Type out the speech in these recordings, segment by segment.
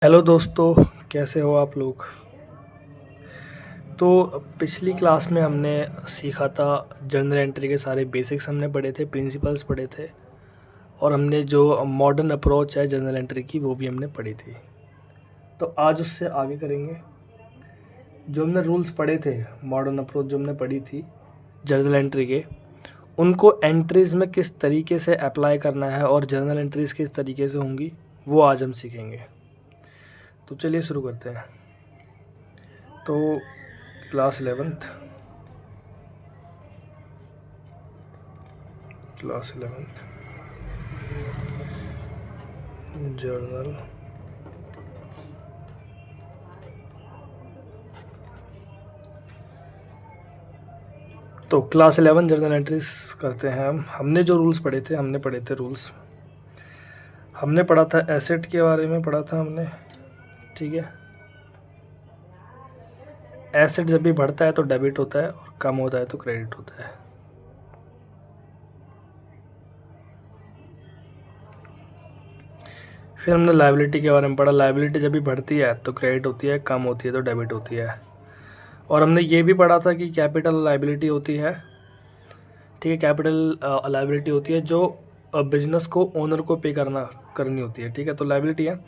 Hello दोस्तों, कैसे हो आप लोग। तो पिछली क्लास में हमने सीखा था जर्नल एंट्री के सारे बेसिक्स हमने पढ़े थे, प्रिंसिपल्स पढ़े थे और हमने जो मॉडर्न अप्रोच है जर्नल एंट्री की वो भी हमने पढ़ी थी। तो आज उससे आगे करेंगे। जो हमने रूल्स पढ़े थे, मॉडर्न अप्रोच जो हमने पढ़ी थी जर्नल एंट्री के, उनको एंट्रीज़ में किस तरीके से अप्लाई करना है और जर्नल एंट्रीज़ किस तरीके से होंगी वो आज हम सीखेंगे। तो चलिए शुरू करते हैं। तो क्लास 11th जर्नल तो क्लास 11 जर्नल एंट्रीज करते हैं हमने जो रूल्स पढ़े थे, हमने पढ़े थे रूल्स। हमने पढ़ा था एसेट के बारे में पढ़ा था हमने, ठीक है। एसेट जब भी बढ़ता है तो डेबिट होता है और कम होता है तो क्रेडिट होता है। फिर हमने लायबिलिटी के बारे में पढ़ा। लायबिलिटी जब भी बढ़ती है तो क्रेडिट होती है, कम होती है तो डेबिट होती है। और हमने ये भी पढ़ा था कि कैपिटल लायबिलिटी होती है, ठीक है। कैपिटल लायबिलिटी होती है जो बिजनेस को ओनर को पे करनी होती है, ठीक है। तो लायबिलिटी है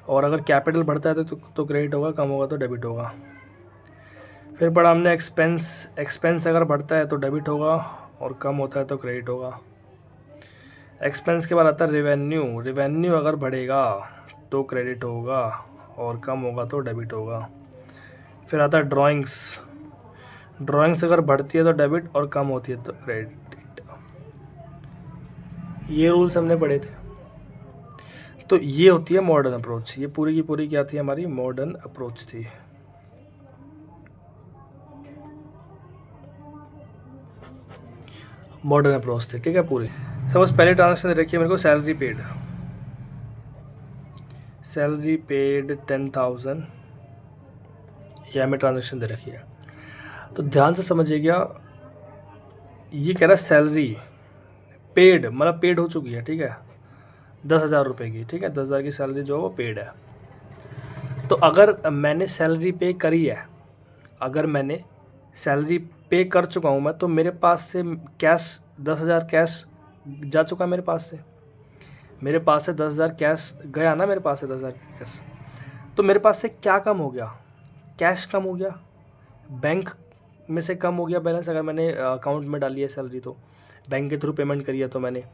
और अगर कैपिटल बढ़ता है तो क्रेडिट होगा, कम होगा तो डेबिट होगा। फिर पढ़ा हमने एक्सपेंस। एक्सपेंस अगर बढ़ता है तो डेबिट होगा और कम होता है तो क्रेडिट होगा। एक्सपेंस के बाद आता है रेवेन्यू। रेवेन्यू अगर बढ़ेगा तो क्रेडिट होगा और कम होगा तो डेबिट होगा। फिर आता है ड्राइंग्स। ड्राइंग्स अगर बढ़ती है तो डेबिट और कम होती है तो क्रेडिट। ये रूल्स हमने पढ़े थे। तो ये होती है मॉडर्न अप्रोच। ये पूरी की पूरी क्या थी, हमारी मॉडर्न अप्रोच थी। मॉडर्न अप्रोच थी, ठीक है पूरी। सपोज पहले ट्रांजेक्शन दे रखी है मेरे को, सैलरी पेड 10,000, ये हमें ट्रांजेक्शन दे रखी है। तो ध्यान से समझिएगा, ये कह रहा है सैलरी पेड, मतलब पेड हो चुकी है, ठीक है, 10,000 रुपये की, ठीक है। 10,000 की सैलरी जो है वो पेड है। तो अगर मैंने सैलरी पे करी है, अगर मैंने सैलरी पे कर चुका हूँ मैं, तो मेरे पास से कैश 10,000 कैश जा चुका है मेरे पास से। मेरे पास से 10,000 कैश गया ना, मेरे पास से 10,000 कैश। तो मेरे पास से क्या कम हो गया, कैश कम हो गया, बैंक में से कम हो गया बैलेंस। अगर मैंने अकाउंट में डाली है सैलरी तो बैंक के थ्रू पेमेंट करी है तो मैंने,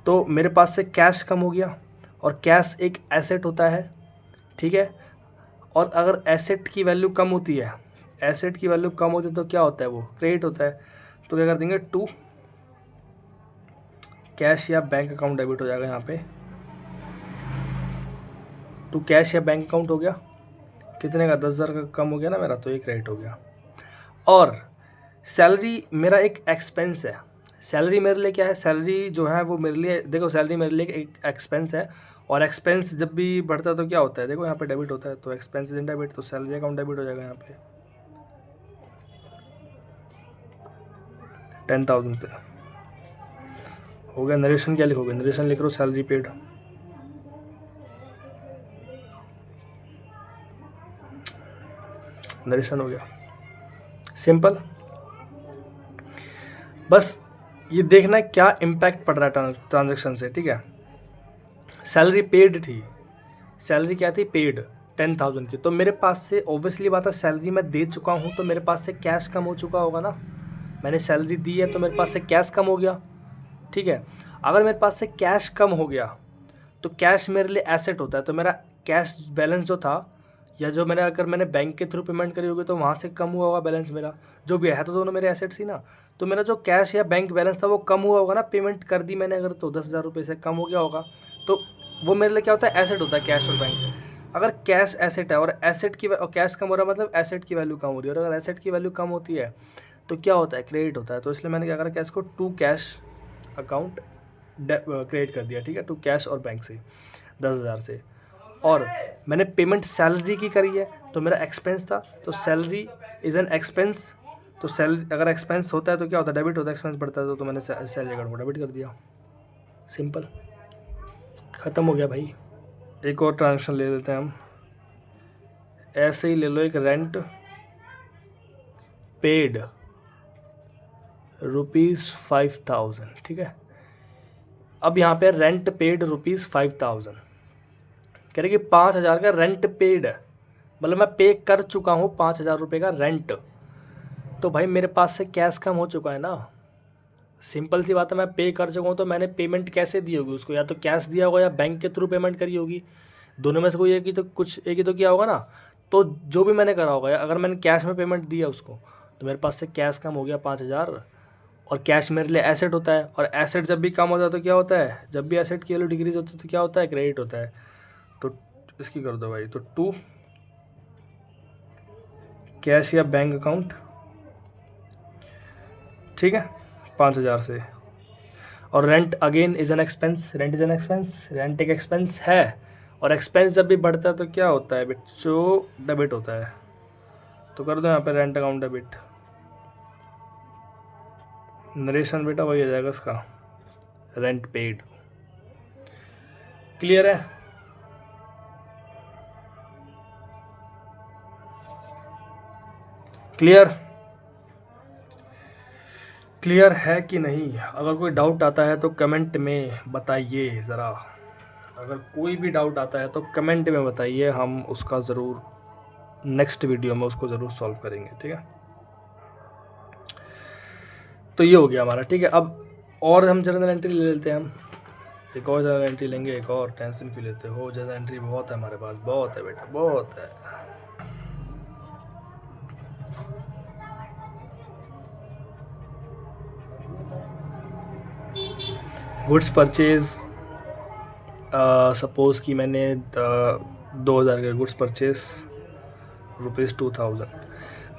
तो मेरे पास से कैश कम हो गया। और कैश एक एसेट होता है, ठीक है। और अगर एसेट की वैल्यू कम होती है, एसेट की वैल्यू कम होती है तो क्या होता है, वो क्रेडिट होता है। तो क्या कर देंगे, टू कैश या बैंक अकाउंट डेबिट हो जाएगा यहाँ पे। टू कैश या बैंक अकाउंट हो गया, कितने का, 10,000 का कम हो गया ना मेरा, तो ये क्रेडिट हो गया। और सैलरी मेरा एक एक्सपेंस है। सैलरी मेरे लिए क्या है, सैलरी जो है वो मेरे लिए, देखो सैलरी मेरे लिए एक एक्सपेंस है। और एक्सपेंस जब भी बढ़ता है तो क्या होता है, देखो यहाँ पे डेबिट होता है, तो एक्सपेंस इन डेबिट, तो सैलरी अकाउंट डेबिट हो जाएगा यहाँ पे 10,000 से। हो गया। नरेशन क्या लिखोगे, नरेशन लिख लो सैलरी पेड। नरेशन हो गया, सिंपल। बस ये देखना है क्या इम्पैक्ट पड़ रहा है ट्रांजेक्शन से, ठीक है। सैलरी पेड थी, सैलरी क्या थी, पेड 10,000 की। तो मेरे पास से ऑब्वियसली बात है, सैलरी मैं दे चुका हूँ तो मेरे पास से कैश कम हो चुका होगा ना। मैंने सैलरी दी है तो मेरे पास से कैश कम हो गया, ठीक है। अगर मेरे पास से कैश कम हो गया तो कैश मेरे लिए एसेट होता है। तो मेरा कैश बैलेंस जो था, या जो मैंने, अगर मैंने बैंक के थ्रू पेमेंट करी होगी तो वहाँ से कम हुआ होगा बैलेंस मेरा, जो भी है तो दोनों मेरे एसेट्स ही ना। तो मेरा जो कैश या बैंक बैलेंस था वो कम हुआ होगा ना, पेमेंट कर दी मैंने अगर, तो 10,000 रुपये से कम हो गया होगा। तो वो मेरे लिए क्या होता है, एसेट होता है, कैश और बैंक। अगर कैश एसेट है और एसेट की और कैश कम हो रहा है, मतलब एसेट की वैल्यू कम हो रही है। और अगर एसेट की वैल्यू कम होती है तो क्या होता है, क्रेडिट होता है। तो इसलिए मैंने क्या करा, कैश को टू कैश अकाउंट क्रेडिट कर दिया, ठीक है, टू कैश और बैंक से 10,000 से। और मैंने पेमेंट सैलरी की करी है तो मेरा एक्सपेंस था, तो सैलरी इज़ एन एक्सपेंस। तो सैलरी अगर एक्सपेंस होता है तो क्या होता है, डेबिट होता है। एक्सपेंस बढ़ता है तो मैंने सैलरी अकाउंट को डेबिट कर दिया, सिंपल, ख़त्म हो गया भाई। एक और ट्रांजेक्शन ले लेते हैं हम, ऐसे ही ले लो एक रेंट पेड ₹5000, ठीक है। अब यहाँ पे रेंट पेड ₹5000 कह रहे कि 5000 का रेंट पेड है, मतलब मैं पे कर चुका हूँ 5000 रुपये का रेंट। तो भाई मेरे पास से कैश कम हो चुका है ना, सिंपल सी बात है, मैं पे कर चुका हूँ। तो मैंने पेमेंट कैसे दी होगी उसको, या तो कैश दिया होगा या बैंक के थ्रू पेमेंट करी होगी, दोनों में से कोई एक ही तो किया होगा ना। तो जो भी मैंने करा होगा, अगर मैंने कैश में पेमेंट दिया उसको, तो मेरे पास से कैश कम हो गया 5000। और कैश मेरे लिए एसेट होता है, और एसेट जब भी कम होता है तो क्या होता है, जब भी एसेट की वैल्यू डिक्रीज होती है तो क्या होता है, क्रेडिट होता है। तो इसकी कर दो भाई, तो 2 कैश या बैंक अकाउंट, ठीक है, 5000 से। और rent again is an expense, rent is an expense, rent एक एक्सपेंस है। और एक्सपेंस जब भी बढ़ता है तो क्या होता है बच्चों, डेबिट होता है। तो कर दो यहाँ पे रेंट अकाउंट डेबिट। नरेशन बेटा वही हो जाएगा इसका, रेंट पेड। क्लियर है? क्लियर है कि नहीं? अगर कोई डाउट आता है तो कमेंट में बताइए ज़रा। अगर कोई भी डाउट आता है तो कमेंट में बताइए, हम उसका ज़रूर नेक्स्ट वीडियो में उसको ज़रूर सॉल्व करेंगे, ठीक है। तो ये हो गया हमारा, ठीक है। अब और हम जर्नल एंट्री ले लेते हैं, हम एक और जर्नल एंट्री लेंगे। एक और टेंशन क्यों लेते हो, जर्नल एंट्री बहुत है हमारे पास, बहुत है बेटा, बहुत है। गुड्स परचेज, सपोज़ कि मैंने 2000 के गुड्स परचेज ₹2000,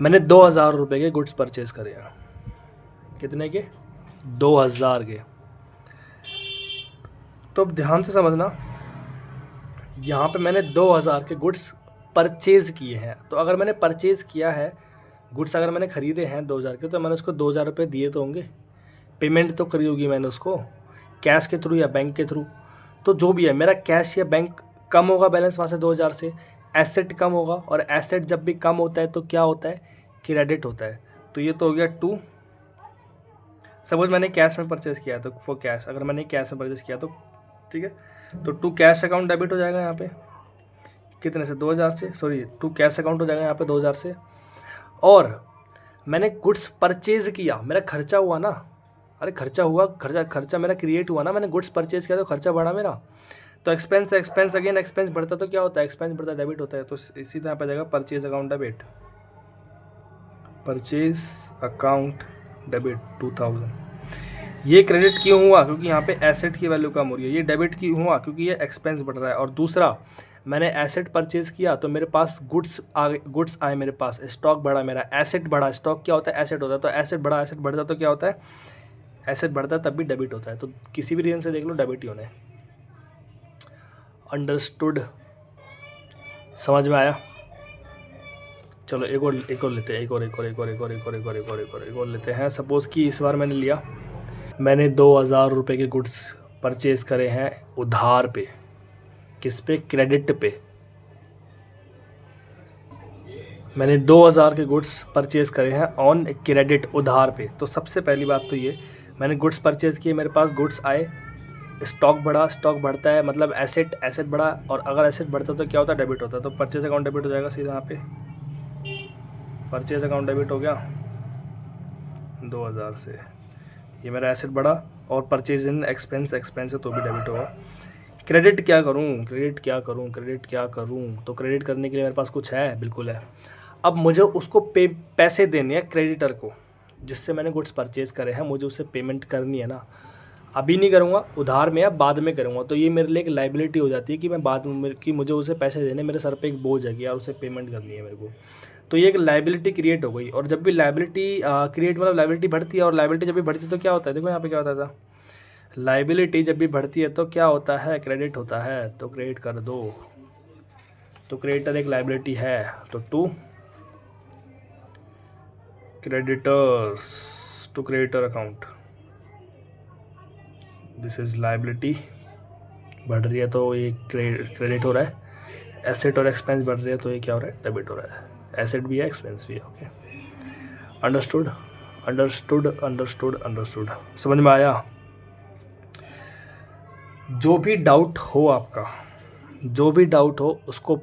मैंने 2000 रुपये के गुड्स परचेज करे हैं। कितने के? 2000 के। तो अब ध्यान से समझना, यहाँ पे मैंने 2000 के गुड्स परचेज़ किए हैं। तो अगर मैंने परचेज़ किया है गुड्स, अगर मैंने ख़रीदे हैं 2000 के, तो मैंने उसको 2000 रुपये दिए तो होंगे, पेमेंट तो करी होगी मैंने उसको, कैश के थ्रू या बैंक के थ्रू। तो जो भी है, मेरा कैश या बैंक कम होगा बैलेंस वहाँ से 2000 से, एसेट कम होगा, और एसेट जब भी कम होता है तो क्या होता है, क्रेडिट होता है। तो ये तो हो गया 2। सपोज मैंने कैश में परचेज़ किया तो फॉर कैश, अगर मैंने कैश में परचेज़ किया तो ठीक है, तो 2 कैश अकाउंट डेबिट हो जाएगा यहाँ पे, कितने से, 2000 से, सॉरी 2 कैश अकाउंट हो जाएगा यहाँ पे 2000 से। और मैंने गुड्स परचेज़ किया, मेरा खर्चा हुआ ना, अरे खर्चा हुआ, खर्चा मेरा क्रिएट हुआ ना, मैंने गुड्स परचेज़ किया तो खर्चा बढ़ा मेरा। तो एक्सपेंस अगेन एक्सपेंस बढ़ता तो क्या होता है, एक्सपेंस बढ़ता डेबिट होता है। तो इसी तरह पे जाएगा purchase account debit, purchase account debit 2000। ये क्रेडिट क्यों हुआ, क्योंकि यहाँ पे एसेट की वैल्यू कम हो रही है। ये डेबिट क्यों हुआ, क्योंकि ये एक्सपेंस बढ़ रहा है। और दूसरा, मैंने एसेट परचेज़ किया तो मेरे पास गुड्स आए मेरे पास, स्टॉक बढ़ा मेरा, एसेट बढ़ा। स्टॉक क्या होता है, एसेट होता है। तो एसेट बढ़ा, एसेट बढ़ता तो क्या होता है, एसेट बढ़ता है तब भी डेबिट होता है। तो किसी भी रीज़न से देख लो, डेबिट ही होना है। अंडरस्टूड? समझ में आया? चलो एक और लेते हैं, एक और लेते हैं। सपोज़ कि इस बार मैंने 2000 रुपये के गुड्स परचेज़ करे हैं उधार पे, किस पे, क्रेडिट पे। मैंने 2000 के गुड्स परचेज़ करे हैं ऑन क्रेडिट, उधार पे। तो सबसे पहली बात तो ये, मैंने गुड्स परचेज़ किए, मेरे पास गुड्स आए, स्टॉक बढ़ा, स्टॉक बढ़ता है मतलब एसेट बढ़ा, और अगर एसेट बढ़ता है तो क्या होता है, डेबिट होता है। तो परचेज अकाउंट डेबिट हो जाएगा सीधा यहाँ पे, परचेज अकाउंट डेबिट हो गया 2000 से। ये मेरा एसेट बढ़ा, और परचेज इन एक्सपेंस है तो भी डेबिट होगा। क्रेडिट क्या करूँ, तो क्रेडिट करने के लिए मेरे पास कुछ है, बिल्कुल है। अब मुझे उसको पैसे देने हैं क्रेडिटर को, जिससे मैंने गुड्स परचेज़ करे हैं, मुझे उससे पेमेंट करनी है ना। अभी नहीं करूँगा, उधार में या बाद में करूँगा। तो ये मेरे लिए एक लाइबिलिटी हो जाती है कि मैं बाद में, कि मुझे उसे पैसे देने, मेरे सर पे एक बोझ है कि यार उसे पेमेंट करनी है मेरे को। तो ये एक लाइबिलिटी क्रिएट हो गई। और जब भी लाइबिलिटी क्रिएट, मतलब लाइबिलिटी बढ़ती है, और लाइबिलिटी जब भी बढ़ती है तो क्या होता है, देखो यहाँ पे क्या होता था, लाइबिलिटी जब भी बढ़ती है तो क्या होता है, क्रेडिट होता है। तो क्रेडिट कर दो। तो क्रेडिटर एक लाइबिलिटी है, तो 2 creditors to creditor account, this is liability. बढ़ रही है तो ये क्रेडिट हो रहा है, एसेट और एक्सपेंस बढ़ रहे हैं तो ये क्या हो रहा है, डेबिट हो रहा है। एसेट भी है एक्सपेंस भी है। Okay, understood understood understood understood, समझ में आया। जो भी डाउट हो आपका, जो भी डाउट हो उसको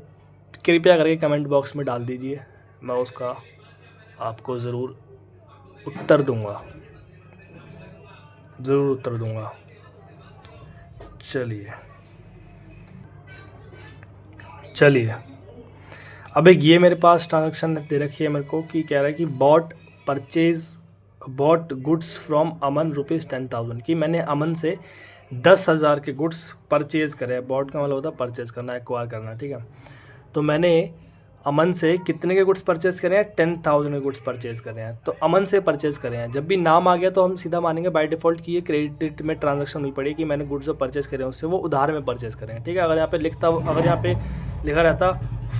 कृपया करके कमेंट बॉक्स में डाल दीजिए, मैं उसका आपको ज़रूर उत्तर दूंगा, ज़रूर उत्तर दूंगा। चलिए अब एक ये मेरे पास ट्रांजैक्शन दे रखी है मेरे को कि कह रहा है कि बॉट गुड्स फ्रॉम अमन ₹10,000 कि मैंने अमन से 10,000 के गुड्स परचेज़ करे। बॉट का मतलब होता है परचेज़ करना, एक्वायर करना, ठीक है। तो मैंने अमन से कितने के गुड्स परचेज़ करे हैं, 10,000 के गुड्स परचेज़ करे हैं। तो अमन से परचेज़ करे हैं, जब भी नाम आ गया तो हम सीधा मानेंगे बाय डिफ़ॉल्ट कि ये क्रेडिट में ट्रांजैक्शन हुई पड़ी कि मैंने गुड्स जो परचेज़ करे हैं उससे वो उधार में परचेज़ करें, ठीक है। अगर यहाँ पे लिखा रहता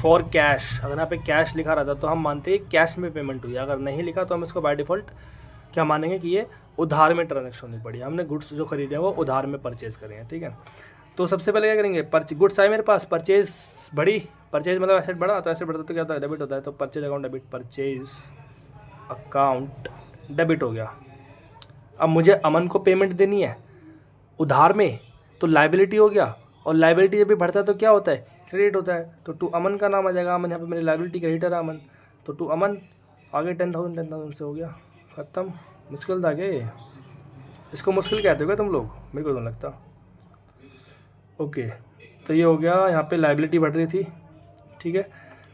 फॉर कैश, अगर यहाँ पे कैश लिखा रहता तो हम मानते हैं कैश में पेमेंट हुई। अगर नहीं लिखा तो हम इसको बाय डिफ़ॉल्ट क्या मानेंगे कि ये उधार में ट्रांजैक्शन होनी पड़ी, हमने गुड्स जो खरीदे हैं वो उधार में परचेज़ करें हैं, ठीक है। तो सबसे पहले क्या करेंगे, गुड्स आए मेरे पास, परचेज़ बढ़ी, परचेज मतलब एसेट बढ़ा, तो एसेट बढ़ता तो क्या होता है, डेबिट होता है। तो purchase account debit, purchase account debit हो गया। अब मुझे अमन को पेमेंट देनी है उधार में, तो लाइबिलिटी हो गया, और लाइबिलिटी जब भी बढ़ता है तो क्या होता है, क्रेडिट होता है। तो टू अमन का नाम आ जाएगा, अमन यहाँ पे मेरी लाइबिलिटी क्रेडिटर है अमन, तो टू अमन आगे 10,000 से हो गया, ख़त्म। मुश्किल था क्या ये, इसको मुश्किल कहते हो क्या तुम लोग, मेरे को तो लगता। ओके, तो ये हो गया, यहाँ पे लाइबिलिटी बढ़ रही थी, ठीक है,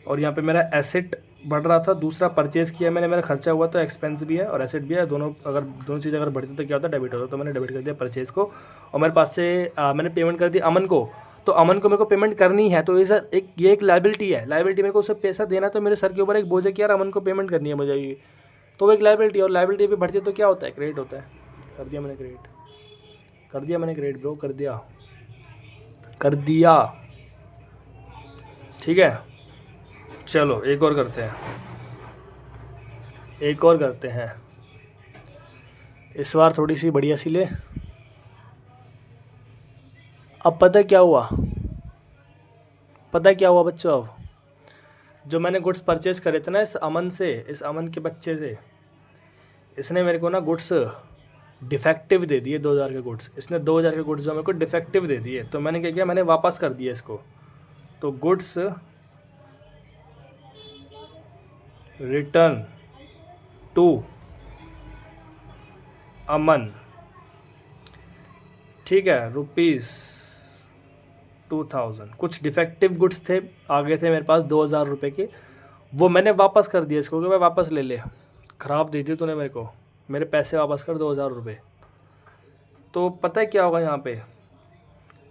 और यहाँ पे मेरा एसेट बढ़ रहा था। दूसरा परचेज़ किया मैंने, मेरा खर्चा हुआ तो एक्सपेंस भी है और एसेट भी है, दोनों चीज़ अगर बढ़ती तो क्या होता है, डेबिट होता। तो मैंने डेबिट कर दिया परचेज़ को, और मेरे पास से मैंने पेमेंट कर दी अमन को। तो अमन को मेरे को पेमेंट करनी है, तो ये एक लाइबिलिटी है। लाइबिलिटी मेरे को उसे पैसा देना, तो मेरे सर के ऊपर एक बोझ है कि यार अमन को पेमेंट करनी है मुझे ये, तो वो एक लाइबिलिटी, और लाइबिलिटी भी बढ़ती है तो क्या होता है, क्रेडिट होता है। कर दिया मैंने क्रेडिट ब्रो, कर दिया, ठीक है। चलो एक और करते हैं, इस बार थोड़ी सी बढ़िया सी ले। अब पता क्या हुआ बच्चों, अब जो मैंने गुड्स परचेज़ करे थे ना इस अमन के बच्चे से, इसने मेरे को ना गुड्स डिफेक्टिव दे दिए, 2,000 के गुड्स। इसने 2,000 के गुड्स जो मेरे को डिफेक्टिव दे दिए, तो मैंने क्या किया, मैंने वापस कर दिया इसको। तो गुड्स रिटर्न टू अमन, ठीक है, ₹2,000। कुछ डिफेक्टिव गुड्स थे, आ गए थे मेरे पास 2,000 रुपये के, वो मैंने वापस कर दिया इसको कि भाई वापस ले ले, ख़राब दे दी तूने मेरे को, मेरे पैसे वापस कर 2,000 रुपये। तो पता है क्या होगा यहाँ पे,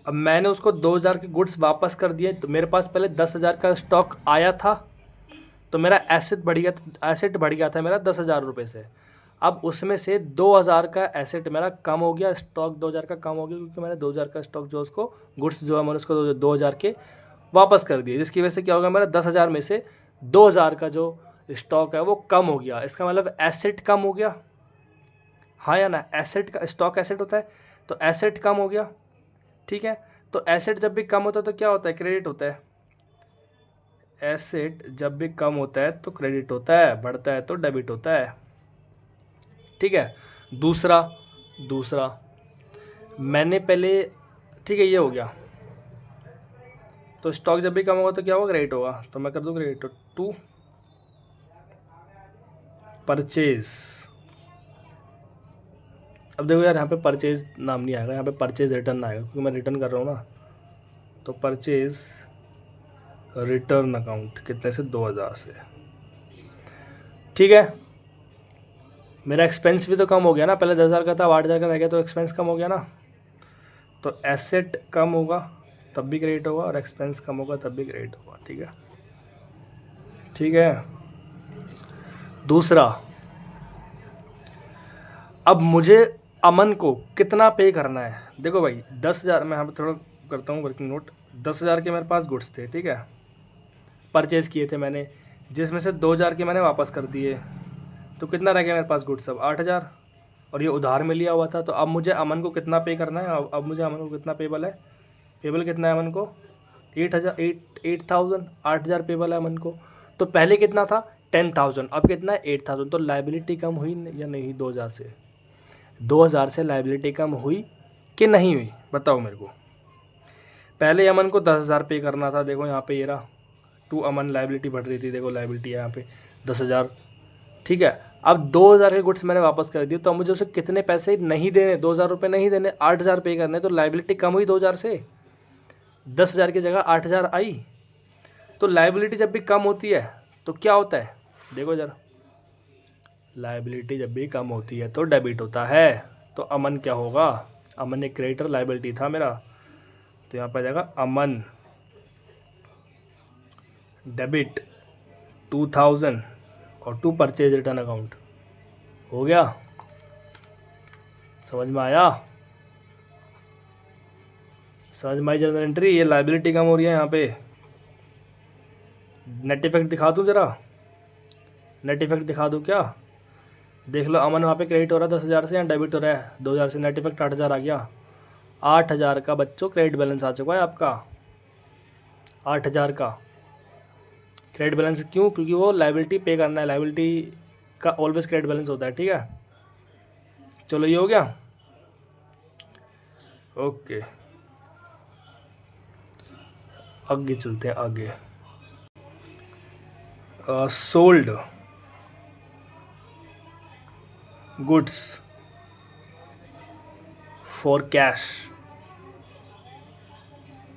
अब मैंने उसको 2,000 के गुड्स वापस कर दिए, तो मेरे पास पहले 10,000 का स्टॉक आया था, तो मेरा एसेट बढ़ गया था मेरा 10,000 रुपये से। अब उसमें से 2,000 का एसेट मेरा कम हो गया, स्टॉक 2,000 का कम हो गया, क्योंकि मैंने 2,000 का स्टॉक जो उसको गुड्स जो है मैंने उसको 2,000 के वापस कर दिए, जिसकी वजह से क्या होगा, मेरा 10,000 में से 2,000 का जो स्टॉक है वो कम हो गया। इसका मतलब एसेट कम हो गया, हाँ या ना, एसेट का स्टॉक एसेट होता है, तो एसेट कम हो गया, ठीक है। तो एसेट जब भी कम होता है तो क्या होता है, क्रेडिट होता है। एसेट जब भी कम होता है तो क्रेडिट होता है, बढ़ता है तो डेबिट होता है, ठीक है। दूसरा मैंने पहले, ठीक है, ये हो गया। तो स्टॉक जब भी कम होगा तो क्या होगा, क्रेडिट होगा। तो मैं कर दूँ क्रेडिट टू परचेज। अब देखो यार, यहाँ पे परचेज नाम नहीं आएगा, यहाँ पे परचेज रिटर्न आएगा, क्योंकि मैं रिटर्न कर रहा हूँ ना। तो परचेज रिटर्न अकाउंट कितने से, 2,000 से, ठीक है। मेरा एक्सपेंस भी तो कम हो गया ना, पहले 10,000 का था, 8,000 का रह गया, तो एक्सपेंस कम हो गया ना। तो एसेट कम होगा तब भी क्रेडिट होगा, और एक्सपेंस कम होगा तब भी क्रेडिट होगा, ठीक है। दूसरा, अब मुझे अमन को कितना पे करना है। देखो भाई, 10,000, मैं यहाँ पर थोड़ा करता हूँ वर्किंग नोट। 10,000 के मेरे पास गुड्स थे, ठीक है, परचेज़ किए थे मैंने, जिसमें से 2,000 के मैंने वापस कर दिए, तो कितना रह गया मेरे पास गुड्स, अब 8,000, और ये उधार में लिया हुआ था। तो अब मुझे अमन को कितना पे करना है, अब मुझे अमन को कितना पेबल है, पेबल कितना है अमन को, $8,000 पेबल है अमन को। तो पहले कितना था 10,000, अब कितना है 8,000। तो लाइबिलिटी कम हुई या नहीं 2000 से? 2000 से लाइबिलिटी कम हुई कि नहीं हुई, बताओ मेरे को। पहले अमन को 10,000 पे करना था, देखो यहाँ पे ये रहा टू अमन लाइबिलिटी बढ़ रही थी, देखो लाइबिलिटी है यहाँ पे 10,000, ठीक है। अब 2,000 के गुड्स मैंने वापस कर दिए, तो अब मुझे उसे कितने पैसे नहीं देने, 2,000 रुपये नहीं देने, 8,000 पे करने। तो लाइबिलिटी कम हुई 2,000 से, 10,000 की जगह 8,000 आई। तो लाइबिलिटी जब भी कम होती है तो क्या होता है, देखो जरा, लाइबिलिटी जब भी कम होती है तो डेबिट होता है। तो अमन क्या होगा, अमन एक क्रेडिटर लाइबिलिटी था मेरा, तो यहाँ पर आ जाएगा अमन डेबिट 2,000 और टू परचेज रिटर्न अकाउंट। हो गया, समझ में आया? समझ में आई जर्नल एंट्री। ये लाइबिलिटी कम हो रही है यहाँ पे। नेट इफेक्ट दिखा दूँ जरा, नेट इफेक्ट दिखा दूँ क्या? देख लो अमन वहाँ पे क्रेडिट हो रहा है 10,000 से, यहाँ डेबिट हो रहा है 2,000 से, नेट इफेक्ट 8,000 आ गया। 8,000 का बच्चों क्रेडिट बैलेंस आ चुका है आपका, 8,000 का क्रेडिट बैलेंस। क्यों? क्योंकि वो लाइबिलिटी पे करना है, लाइबिलिटी का ऑलवेज क्रेडिट बैलेंस होता है, ठीक है। चलो ये हो गया, ओके। आगे चलते हैं, आगे सोल्ड गुड्स फॉर कैश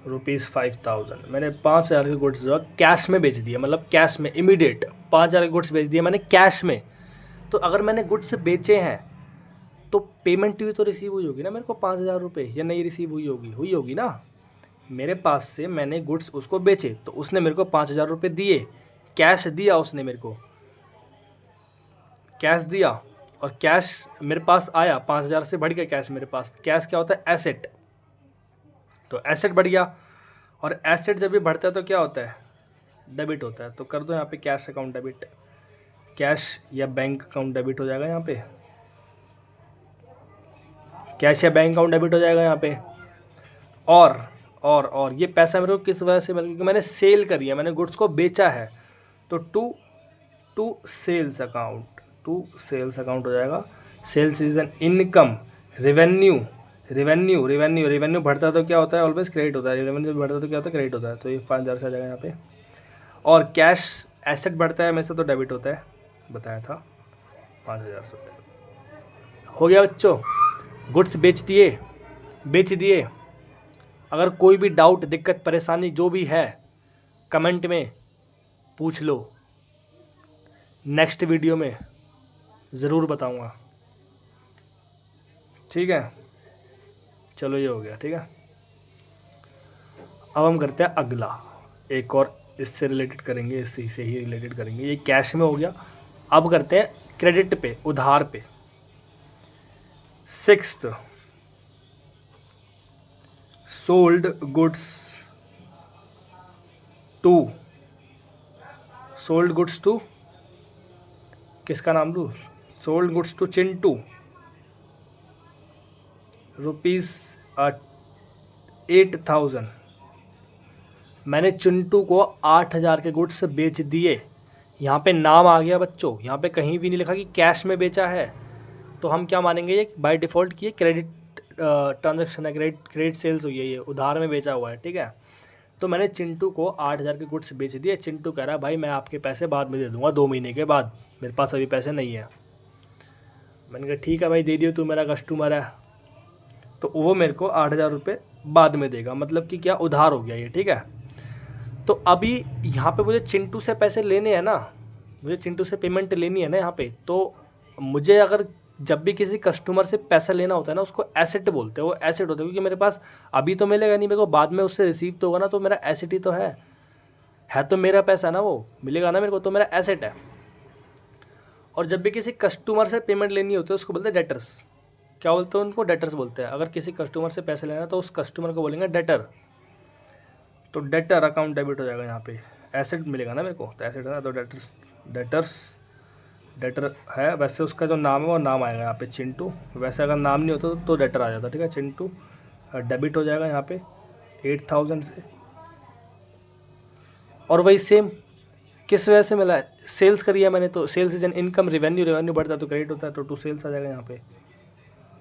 ₹5,000। मैंने 5,000 के गुड्स जो कैश में बेच दिए, मतलब कैश में इमीडिएट 5,000 के गुड्स बेच दिए मैंने कैश में। तो अगर मैंने गुड्स बेचे हैं तो पेमेंट भी तो रिसीव हुई होगी ना मेरे को 5,000 रुपये, या नहीं रिसीव हुई होगी? हुई होगी ना। मेरे पास से मैंने गुड्स उसको बेचे तो उसने मेरे को 5,000 रुपये दिए, कैश दिया उसने मेरे को, कैश दिया, और कैश मेरे पास आया 5,000 से बढ़ गया कैश मेरे पास। कैश क्या होता है, एसेट। तो एसेट बढ़ गया, और एसेट जब भी बढ़ता है तो क्या होता है, डेबिट होता है। तो कर दो यहाँ पे कैश अकाउंट डेबिट, कैश या बैंक अकाउंट डेबिट हो जाएगा यहाँ पे, कैश या बैंक अकाउंट डेबिट हो जाएगा यहाँ पे। और ये पैसा मेरे को किस वजह से मिल, क्योंकि मैंने सेल करी है, मैंने गुड्स को बेचा है। तो to sales account, to sales account हो जाएगा। Sales is an income, revenue बढ़ता है तो क्या होता है, ऑलवेज क्रेडिट होता है। रेवेन्यू बढ़ता है तो क्या होता है, क्रेडिट होता है। तो ये 5,000 से आ जाएगा यहाँ पे। और कैश एसेट बढ़ता है हमें से तो डेबिट होता है, बताया था 5,000 से। हो गया बच्चों, गुड्स बेच दिए। अगर कोई भी डाउट, दिक्कत, परेशानी जो भी है कमेंट में पूछ लो, नेक्स्ट वीडियो में ज़रूर बताऊंगा, ठीक है। चलो ये हो गया, ठीक है। अब हम करते हैं अगला, एक और इससे रिलेटेड करेंगे, इसी से ही रिलेटेड करेंगे। ये कैश में हो गया। अब करते हैं क्रेडिट पे, उधार पे। 6th, सोल्ड गुड्स टू किसका नाम लूँ, सोल्ड गुड्स टू चिंटू, ₹8,000। मैंने चिंटू को 8,000 के गुड्स बेच दिए। यहाँ पे नाम आ गया बच्चों, यहाँ पे कहीं भी नहीं लिखा कि कैश में बेचा है। तो हम क्या मानेंगे, ये बाय डिफ़ॉल्ट कि ये क्रेडिट ट्रांजैक्शन है, क्रेडिट सेल्स हुई है, ये उधार में बेचा हुआ है, ठीक है। तो मैंने चिंटू को 8,000 के गुड्स बेच दिए। चिंटू कह रहा है भाई मैं आपके पैसे बाद में दे दूंगा, 2 महीने के बाद, मेरे पास अभी पैसे नहीं है। मैंने कहा ठीक है भाई दे दियो, तू मेरा कस्टमर है। तो वो मेरे को 8,000 रुपये बाद में देगा, मतलब कि क्या, उधार हो गया ये, ठीक है। तो अभी यहाँ पे मुझे चिंटू से पैसे लेने हैं ना, मुझे चिंटू से पेमेंट लेनी है ना यहाँ पे। तो मुझे अगर जब भी किसी कस्टमर से पैसा लेना होता है ना, उसको एसेट बोलते हैं, वो एसेट होता है, क्योंकि मेरे पास अभी तो मिलेगा नहीं, मेरे को बाद में उससे रिसीव तो होगा ना, तो मेरा एसेट ही तो है तो मेरा पैसा ना, वो मिलेगा ना मेरे को, तो मेरा एसेट है। और जब भी किसी कस्टमर से पेमेंट लेनी होती है उसको बोलते हैं डेटर्स। क्या बोलते हैं उनको, डेटर्स बोलते हैं। अगर किसी कस्टमर से पैसे लेना तो उस कस्टमर को बोलेंगे डेटर। तो डेटर अकाउंट डेबिट हो जाएगा, यहाँ पे एसेट मिलेगा ना मेरे को, तो एसेट है ना, तो डेटर है। वैसे उसका जो नाम है वो नाम आएगा यहाँ पे चिंटू, वैसे अगर नाम नहीं होता तो डेटर आ जाता, ठीक है। चिंटू डेबिट हो जाएगा यहाँ पे 8,000 से, और वही सेम किस वजह से मिला है, सेल्स करी है मैंने, तो sales is an income, revenue बढ़ता है तो क्रेडिट होता है, तो टू सेल्स आ जाएगा यहाँ पे,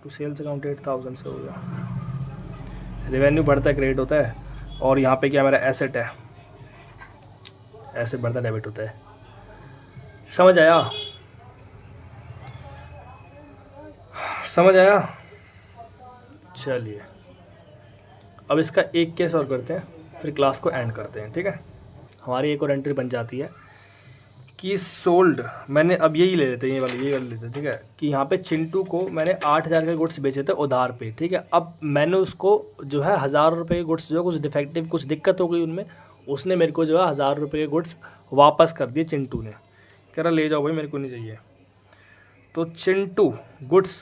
टू सेल्स अकाउंट 8000 से हो गया, रेवेन्यू बढ़ता है क्रेडिट होता है। और यहाँ पे क्या मेरा एसेट है, एसेट बढ़ता है डेबिट होता है। समझ आया, समझ आया? चलिए अब इसका एक केस और करते हैं, फिर क्लास को एंड करते हैं, ठीक है। हमारी एक और एंट्री बन जाती है कि सोल्ड, मैंने अब यही ले लेते हैं, ये वाली लेते हैं, ठीक है। कि यहाँ पे चिंटू को मैंने 8000 के गुड्स बेचे थे उधार पे, ठीक है। अब मैंने उसको जो है 1000 रुपये के गुड्स जो है कुछ डिफेक्टिव, कुछ दिक्कत हो गई उनमें, उसने मेरे को जो है 1000 रुपये के गुड्स वापस कर दिए चिंटू ने, कह रहा ले जाओ भाई मेरे को नहीं चाहिए। तो Chintu goods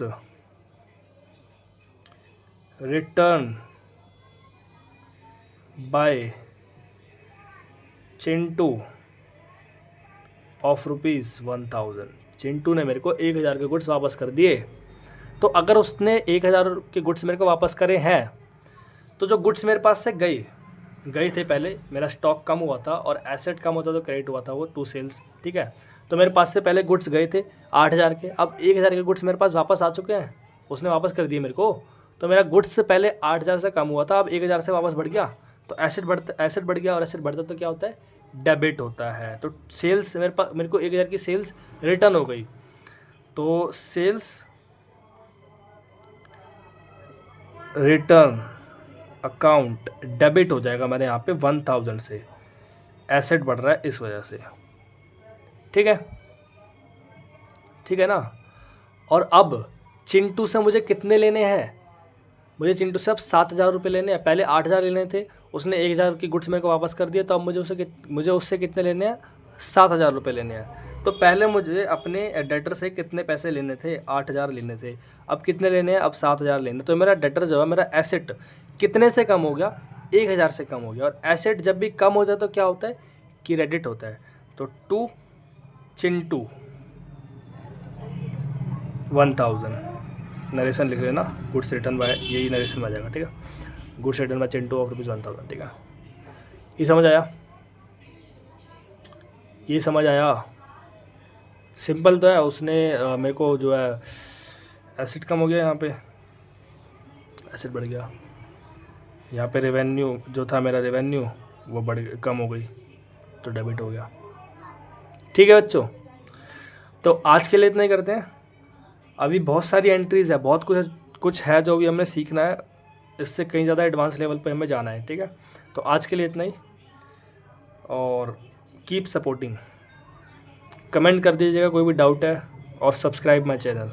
return by Chintu of ₹1000, Chintu ने मेरे को 1000 के गुड्स वापस कर दिए। तो अगर उसने 1000 के गुड्स मेरे को वापस करे हैं, तो जो गुड्स मेरे पास से गए थे, पहले मेरा स्टॉक कम हुआ था और एसेट कम होता तो क्रेडिट हुआ था, वो टू सेल्स, ठीक है। तो मेरे पास से पहले गुड्स गए थे 8000 के, अब 1000 के गुड्स मेरे पास वापस आ चुके हैं, उसने वापस कर दिए मेरे को। तो मेरा गुड्स से पहले 8000 से कम हुआ था, अब 1000 से वापस बढ़ गया, तो एसेट बढ़ गया, और एसेट बढ़ता तो क्या होता है, डेबिट होता है। तो सेल्स मेरे को 1000 की सेल्स रिटर्न हो गई, तो सेल्स रिटर्न अकाउंट डेबिट हो जाएगा मेरे यहाँ पे 1000 से, एसेट बढ़ रहा है इस वजह से, ठीक है, ठीक है ना। और अब चिंटू से मुझे कितने लेने हैं, मुझे चिंटू से अब 7000 रुपये लेने हैं, पहले 8000 लेने थे, उसने 1000 की गुड्स मेरे को वापस कर दिया, तो अब मुझे उससे कितने लेने हैं, 7000 रुपये लेने हैं। तो पहले मुझे अपने डेटर से कितने पैसे लेने थे, 8000 लेने थे, अब कितने लेने हैं, अब 7000 लेने। तो मेरा डेटर जो है, मेरा एसेट कितने से कम हो गया, 1000 से कम हो गया। और एसेट जब भी कम होता है तो क्या होता है, क्रेडिट होता है। तो टू चिंटू 1000, नरेशन लिख लेना, गुड्स रिटर्न बाय, यही नरेशन में आ जाएगा, ठीक है। Goods return by Chintu of ₹1000, ठीक है। ये समझ आया, ये समझ आया, सिंपल तो है। उसने मेरे को जो है एसेट कम हो गया, यहाँ पे एसेट बढ़ गया, यहाँ पे रेवेन्यू जो था मेरा, रेवेन्यू वो कम हो गई, तो डेबिट हो गया, ठीक है बच्चों। तो आज के लिए इतना ही करते हैं, अभी बहुत सारी एंट्रीज़ है, बहुत कुछ है जो भी हमें सीखना है, इससे कहीं ज़्यादा एडवांस लेवल पे हमें जाना है, ठीक है। तो आज के लिए इतना ही, और कीप सपोर्टिंग, कमेंट कर दीजिएगा कोई भी डाउट है, और सब्सक्राइब माई चैनल।